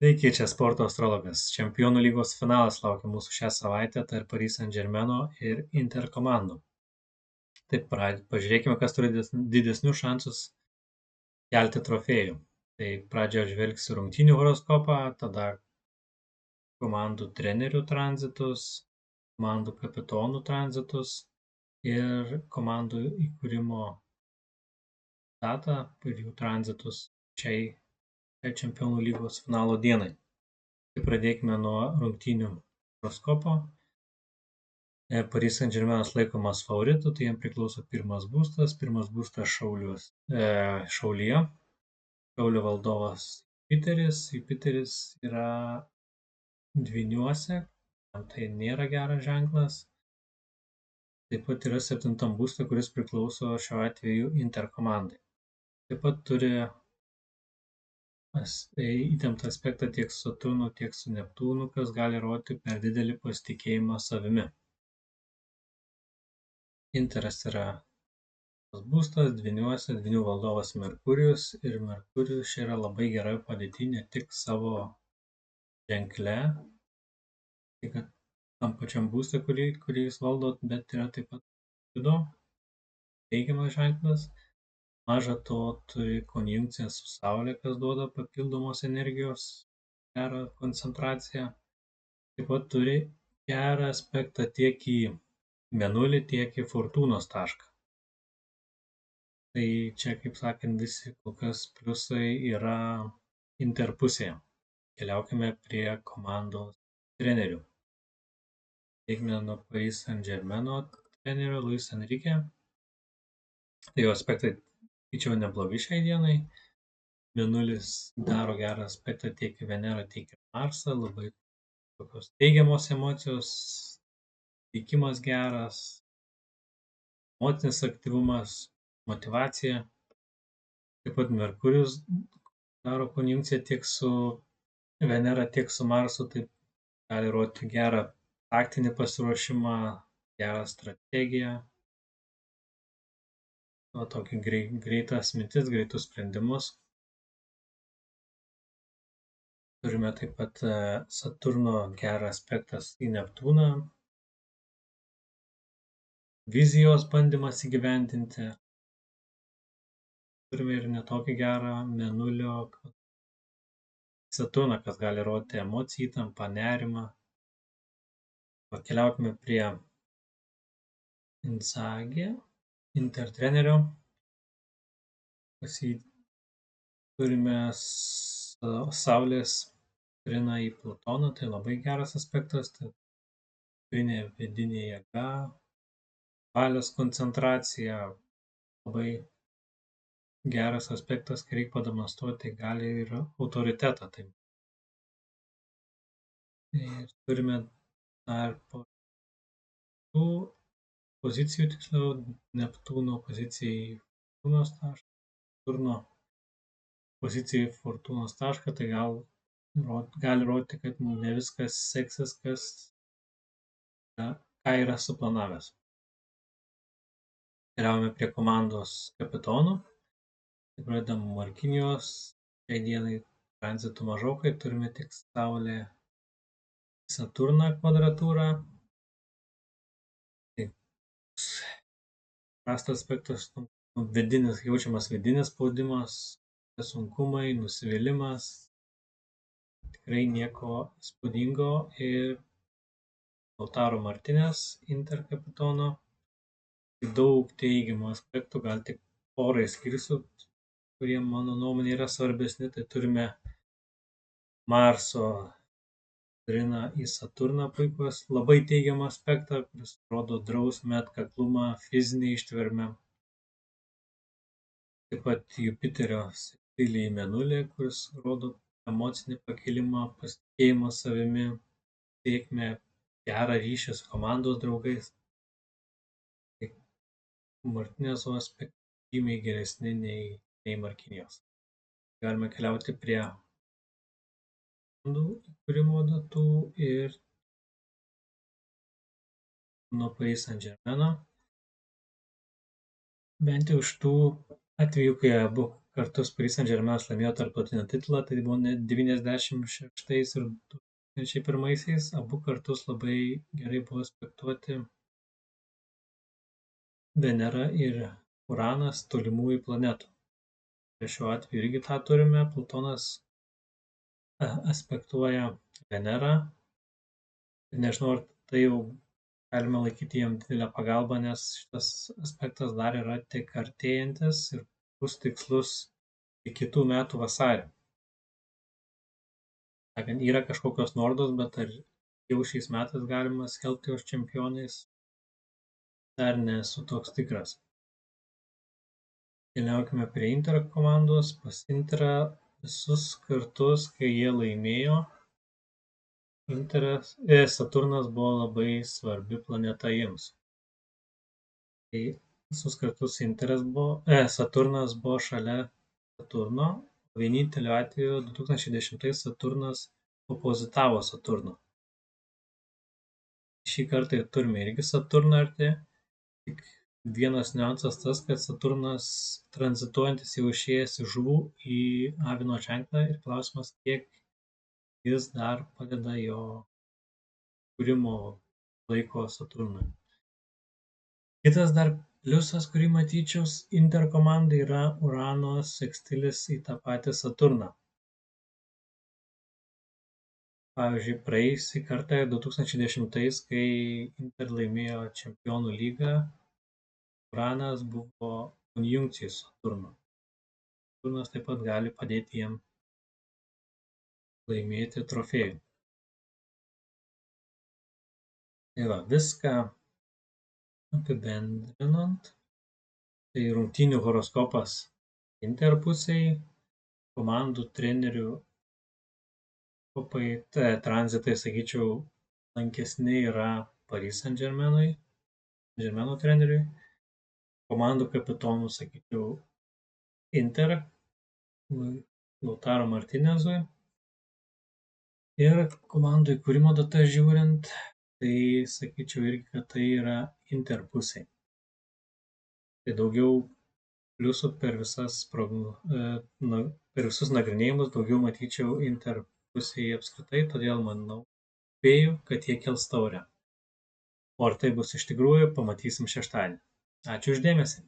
Sveiki, čia sporto astrologas. Čempionų lygos finalas laukia mūsų šią savaitę tarp Paris Saint-Germaino ir Inter komandų. Taip, pažiūrėkime, kas turi didesnius šansus kelti trofėjų. Tai pradžioje žvelgsiu rungtynių horoskopą, tada komandų trenerių tranzitus, komandų kapitonų tranzitus ir komandų įkūrimo datą ir jų tranzitus šiai Čempionų lygos finalo dienai. Tai pradėkime nuo rungtynių horoskopo. Paris Saint-Germainas laikomas favoritu, tai jam priklauso pirmas būstas Šaulyje. Šaulio valdovas Jupiteris yra dvyniuose, tai nėra geras ženklas. Taip pat yra 7 būste, kuris priklauso šiuo atveju Inter komandai. Taip pat turi įtemptą aspektą tiek su Saturnu, tiek su Neptūnu, kas gali rodyti per didelį pasitikėjimą savimi. Interas yra būstas dvyniuose, dvynių valdovas Merkurijus ir Merkurijus čia yra labai gerai padėti ne tik savo ženkle, tai kad tam pačiam būste, kurį jūs valdot, bet yra taip pat teigiamas ženklas. Maža to turi konjunkciją su Saulė, kas duoda papildomos energijos, gerą koncentraciją. Taip pat turi gerą aspektą tiek į Mėnulį, tiek į Fortūnos tašką. Tai čia, kaip sakant, visi kol kas pliusai yra Inter pusėje. Keliaukime prie komandos trenerių. Teikime nuo Paris Saint-Germaino trenerio Luis Enrique. Tai jo aspektai skaičiau neblogi šiai dienai. Mėnulis daro gerą aspektą tiek į Venerą, tiek į Marsą. Labai tokios teigiamos emocijos, teikimas geras, emocinis aktyvumas, motyvacija. Taip pat Merkurijus daro konjunkciją tiek su Venera, tiek su Marsu, taip gali rodyti gerą taktinį pasiruošimą, gerą strategiją, tokį greitas mintis, greitus sprendimus. Turime taip pat Saturno gerą aspektą į Neptūną, vizijos bandymas įgyvendinti. Turime ir netokį gerą Mėnulio Saturną, kas gali rodyti emociją, įtampą, nerimą. Pakeliaukime prie Inzaghi, Inter trenerio. Pas jį turime Saulės trina į Plutoną, tai labai geras aspektas, tai vidinė jėga, valios koncentracija, labai geras aspektas, kai reikia pademonstruoti, gali ir autoritetą. Tai. Ir turime dar po tų pozicijų, tiksliau, Neptūno pozicijai Fortūnos tašką, Saturno pozicijai Fortūnos tašką, tai gali rodyti, kad ne viskas seksis, ką yra suplanavęs. Keliaujame prie komandos kapitonų. Tai pradedam Markinijos. Šiai dienai tranzitų mažokai, turime tik Saulė Saturną kvadratūrą. Tai prastas aspektas, jaučiamas vidinis spaudimas, sunkumai, nusivylimas. Tikrai nieko įspūdingo ir Lautaro Martinės Inter kapitono. Daug teigiamų aspektų, gal tik porai skirsiu, kurie mano nuomonė yra svarbesni. Tai turime Marso trina į Saturną puikus, labai teigiamą aspektą, kuris rodo drausmę, atkaklumą, fizinį ištvermę. Taip pat Jupiterio sektilį į Mėnulį, kuris rodo emocinį pakilimą, pasitikėjimą savimi, sėkmę, gerą ryšį su komandos draugais. Tai Martinės aspektai žymiai geresni nei Markinijos. Galime keliauti prie įkūrimo datų ir nuo Paris Saint-Germaino. Bent jau iš tų atvejų, kai abu kartus Paris Saint-Germainas laimėjo tarptautinį titulą, tai buvo net 96 ir 2001. Abu kartus labai gerai buvo spektuoti Venera ir Uranas tolimųjų planetų. Ir šiuo atveju irgi tą turime. Plutonas aspektuoja Venerą. Nežinau, ar tai jau galime laikyti jam didelę pagalbą, nes šitas aspektas dar yra tik artėjantis ir bus tikslus iki kitų metų vasarį. Yra kažkokios nuorodos, bet ar jau šiais metais galima skelbti juos čempionais, dar nesu toks tikras. Keliaukime prie Inter komandos. Pas Interą visus kartus, kai jie laimėjo, Saturnas buvo labai svarbi planeta jiems. Tai visus kartus Saturnas buvo šalia Saturno, vieninteliu atveju 2010 Saturnas opozitavo Saturną. Šį kartą turime irgi Saturną arti, tik vienas niuansas tas, kad Saturnas tranzituojantis jau išėjęs iš žuvų į avino ženklą ir klausimas, kiek jis dar padeda jo kūrimo laiko Saturnui. Kitas dar pliusas, kurį matyčiau Inter komandai, yra Urano sekstilis į tą patį Saturną. Pavyzdžiui, praėjusį kartą 2010, kai Inter laimėjo Čempionų lygą, Uranas buvo konjunkcijai su Saturnu. Saturnas taip pat gali padėti jiem laimėti trofėjų. Tai va, viską apibendrinant, tai rungtynių horoskopas Inter pusėj, komandų trenerių tranzitai, sakyčiau, lankesni yra Paris Saint-Germaino treneriui, komandų kapitonų, sakyčiau, Inter, Lautaro Martinezui, ir komandų įkūrimo data žiūrint, tai sakyčiau irgi, kad tai yra Inter pusėj. Tai daugiau pliusų per visus nagrinėjimus daugiau matyčiau Inter pusėje apskritai, todėl manau, spėju, kad jie kels taurę. O ar tai bus iš tikrųjų, pamatysim šeštadienį. Ačiū už dėmesį.